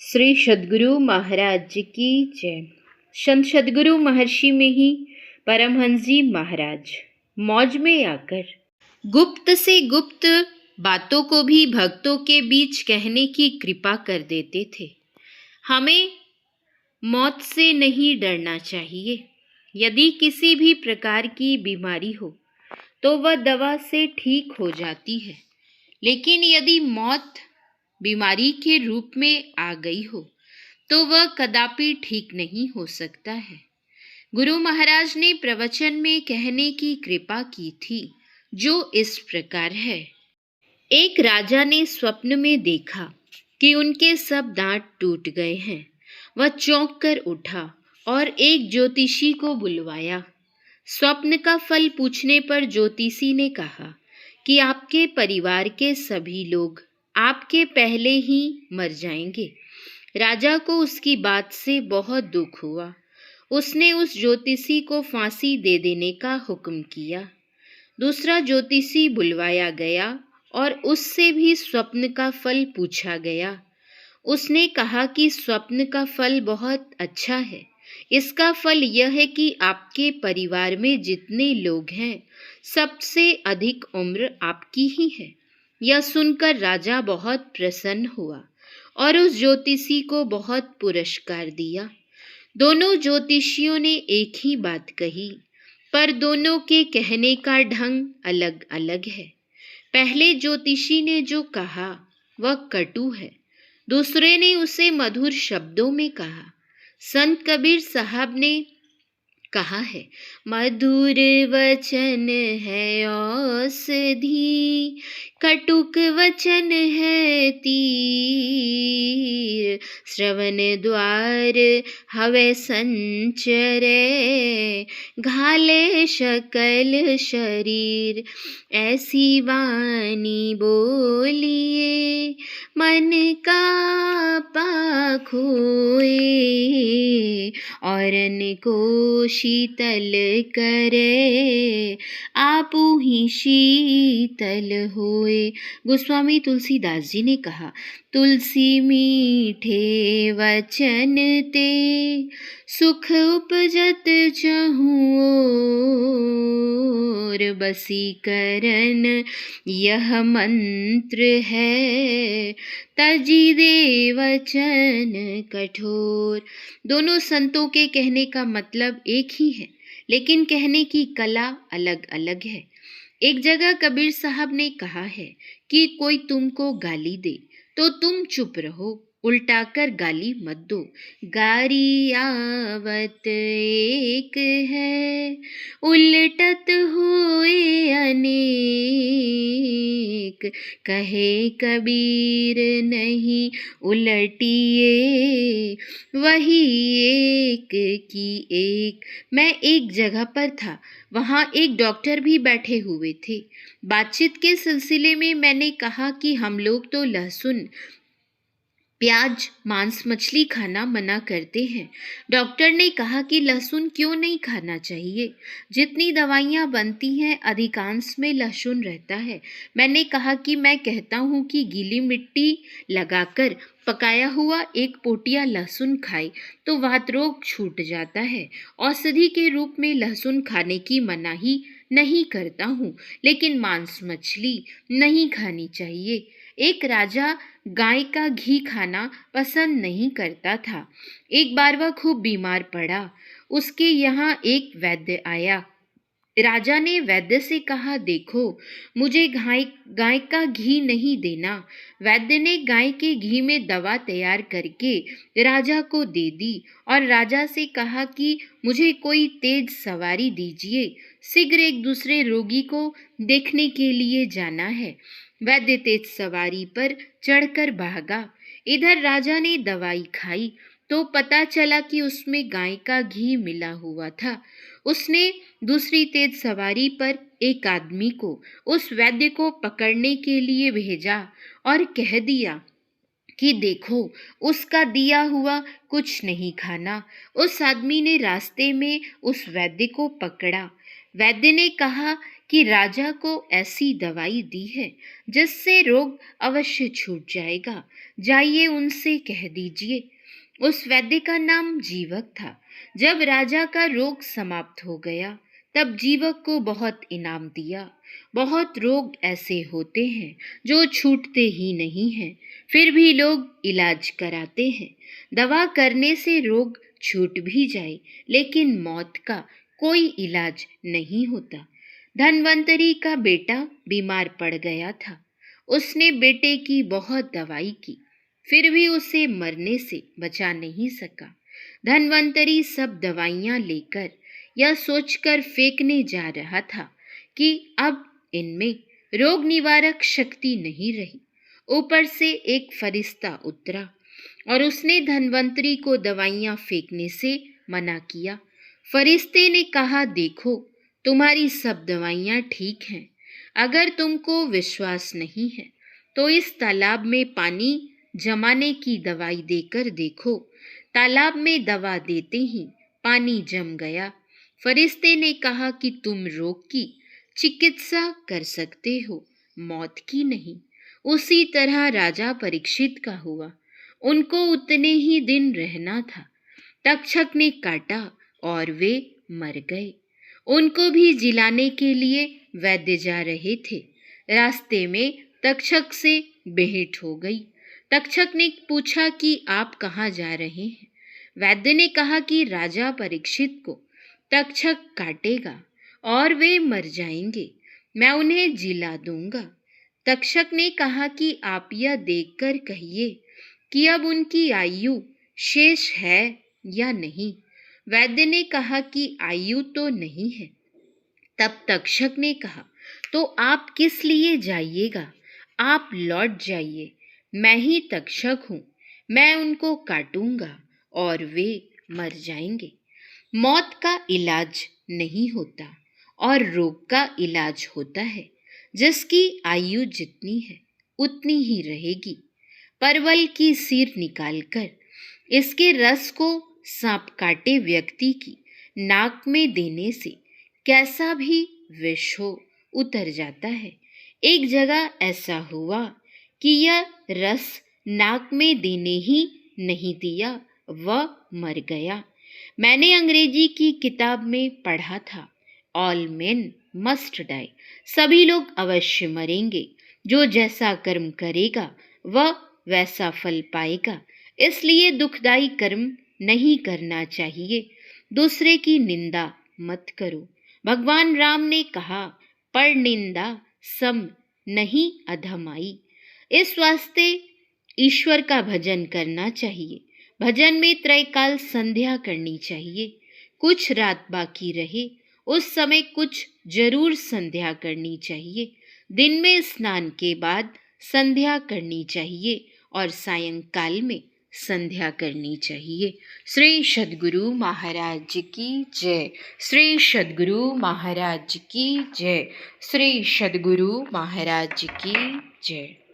श्री सद्गुरु महाराज की जय। संत सद्गुरु महर्षि में ही परमहंस जी महाराज मौज में आकर गुप्त से गुप्त बातों को भी भक्तों के बीच कहने की कृपा कर देते थे। हमें मौत से नहीं डरना चाहिए। यदि किसी भी प्रकार की बीमारी हो तो वह दवा से ठीक हो जाती है, लेकिन यदि मौत बीमारी के रूप में आ गई हो तो वह कदापि ठीक नहीं हो सकता है। गुरु महाराज ने प्रवचन में कहने की कृपा की थी, जो इस प्रकार है। एक राजा ने स्वप्न में देखा कि उनके सब दांत टूट गए हैं। वह चौंक कर उठा और एक ज्योतिषी को बुलवाया। स्वप्न का फल पूछने पर ज्योतिषी ने कहा कि आपके परिवार के सभी लोग आपके पहले ही मर जाएंगे। राजा को उसकी बात से बहुत दुख हुआ। उसने उस ज्योतिषी को फांसी दे देने का हुक्म किया। दूसरा ज्योतिषी बुलवाया गया और उससे भी स्वप्न का फल पूछा गया। उसने कहा कि स्वप्न का फल बहुत अच्छा है। इसका फल यह है कि आपके परिवार में जितने लोग हैं, सबसे अधिक उम्र आपकी ही है। यह सुनकर राजा बहुत प्रसन्न हुआ और उस ज्योतिषी को बहुत पुरस्कार दिया। दोनों ज्योतिषियों ने एक ही बात कही, पर दोनों के कहने का ढंग अलग अलग है। पहले ज्योतिषी ने जो कहा वह कटु है, दूसरे ने उसे मधुर शब्दों में कहा। संत कबीर साहब ने कहा है, मधुर वचन है औषधि, कटुक वचन है तीर, श्रवण द्वार हवे संचरे, घाले शकल शरीर। ऐसी वाणी बोलिए मन का पाखोए, औरन को शीतल करे, आपू ही शीतल होए। गोस्वामी तुलसीदास जी ने कहा, तुलसी मीठे वचन ते, सुख उपजत चहूँ ओर, बसीकरण यह मंत्र है, तजी दे वचन कठोर। दोनों संतों के कहने का मतलब एक ही है, लेकिन कहने की कला अलग अलग है। एक जगह कबीर साहब ने कहा है कि कोई तुमको गाली दे तो तुम चुप रहो, उल्टा कर गाली मत दो। गारी आवत एक है, उलटत हुए अनेक, कहे कबीर नहीं उलटिए, वही एक की एक। मैं एक जगह पर था, वहाँ एक डॉक्टर भी बैठे हुए थे। बातचीत के सिलसिले में मैंने कहा कि हम लोग तो लहसुन, प्याज, मांस, मछली खाना मना करते हैं। डॉक्टर ने कहा कि लहसुन क्यों नहीं खाना चाहिए? जितनी दवाइयाँ बनती हैं अधिकांश में लहसुन रहता है। मैंने कहा कि मैं कहता हूँ कि गीली मिट्टी लगाकर पकाया हुआ एक पोटिया लहसुन खाए तो वात रोग छूट जाता है। औषधि के रूप में लहसुन खाने की मनाही नहीं करता हूँ, लेकिन मांस मछली नहीं खानी चाहिए। एक राजा गाय का घी खाना पसंद नहीं करता था। एक बार वह खूब बीमार पड़ा। उसके यहाँ एक वैद्य आया। राजा ने वैद्य से कहा, देखो, मुझे गाय का घी नहीं देना। वैद्य ने गाय के घी में दवा तैयार करके राजा को दे दी और राजा से कहा कि मुझे कोई तेज सवारी दीजिए, शीघ्र एक दूसरे रोगी को देखने के लिए जाना है। वैद्य तेज सवारी पर चढ़कर भागा। इधर राजा ने दवाई खाई तो पता चला कि उसमें गाय का घी मिला हुआ था। उसने दूसरी तेज सवारी पर एक आदमी को उस वैद्य को पकड़ने के लिए भेजा और कह दिया कि देखो, उसका दिया हुआ कुछ नहीं खाना। उस आदमी ने रास्ते में उस वैद्य को पकड़ा। वैद्य ने कहा कि राजा को ऐसी दवाई दी है जिससे रोग अवश्य छूट जाएगा, जाइए उनसे कह दीजिए। उस वैद्य का नाम जीवक था। जब राजा का रोग समाप्त हो गया तब जीवक को बहुत इनाम दिया। बहुत रोग ऐसे होते हैं जो छूटते ही नहीं हैं, फिर भी लोग इलाज कराते हैं। दवा करने से रोग छूट भी जाए लेकिन मौत का कोई इलाज नहीं होता। धनवंतरी का बेटा बीमार पड़ गया था। उसने बेटे की बहुत दवाई की, फिर भी उसे मरने से बचा नहीं सका। धनवंतरी सब दवाइयां लेकर यह सोचकर फेंकने जा रहा था कि अब इनमें रोग निवारक शक्ति नहीं रही। ऊपर से एक फरिश्ता उतरा और उसने धनवंतरी को दवाइयां फेंकने से मना किया। फरिश्ते ने कहा, देखो तुम्हारी सब दवाइयां ठीक हैं। अगर तुमको विश्वास नहीं है तो इस तालाब में पानी जमाने की दवाई देकर देखो। तालाब में दवा देते ही पानी जम गया। फरिश्ते ने कहा कि तुम रोग की चिकित्सा कर सकते हो, मौत की नहीं। उसी तरह राजा परीक्षित का हुआ। उनको उतने ही दिन रहना था। तक्षक ने काटा और वे मर गए। उनको भी जिलाने के लिए वैद्य जा रहे थे। रास्ते में तक्षक से भेंट हो गई। तक्षक ने पूछा कि आप कहाँ जा रहे हैं? वैद्य ने कहा कि राजा परीक्षित को तक्षक काटेगा और वे मर जाएंगे, मैं उन्हें जिला दूंगा। तक्षक ने कहा कि आप यह देखकर कहिए कि अब उनकी आयु शेष है या नहीं। वैद्य ने कहा कि आयु तो नहीं है। तब तक्षक ने कहा, तो आप किस लिए जाइएगा? आप लौट जाइए, मैं ही तक्षक हूँ। मैं उनको काटूंगा और वे मर जाएंगे। मौत का इलाज नहीं होता और रोग का इलाज होता है। जिसकी आयु जितनी है उतनी ही रहेगी। परवल की सिर निकालकर इसके रस को सांप काटे व्यक्ति की नाक में देने से कैसा भी विष हो उतर जाता है। एक जगह ऐसा हुआ कि यह रस नाक में देने ही नहीं दिया, वह मर गया। मैंने अंग्रेजी की किताब में पढ़ा था, ऑल मेन मस्ट डाई, सभी लोग अवश्य मरेंगे। जो जैसा कर्म करेगा वह वैसा फल पाएगा। इसलिए दुखदाई कर्म नहीं करना चाहिए। दूसरे की निंदा मत करो। भगवान राम ने कहा, पर निंदा सम नहीं अधमाई। इस वास्ते ईश्वर का भजन करना चाहिए। भजन में त्रैकाल संध्या करनी चाहिए। कुछ रात बाकी रहे उस समय कुछ जरूर संध्या करनी चाहिए। दिन में स्नान के बाद संध्या करनी चाहिए और सायंकाल में संध्या करनी चाहिए। श्री सद्गुरु महाराज की जय। श्री सद्गुरु महाराज की जय। श्री सद्गुरु महाराज की जय।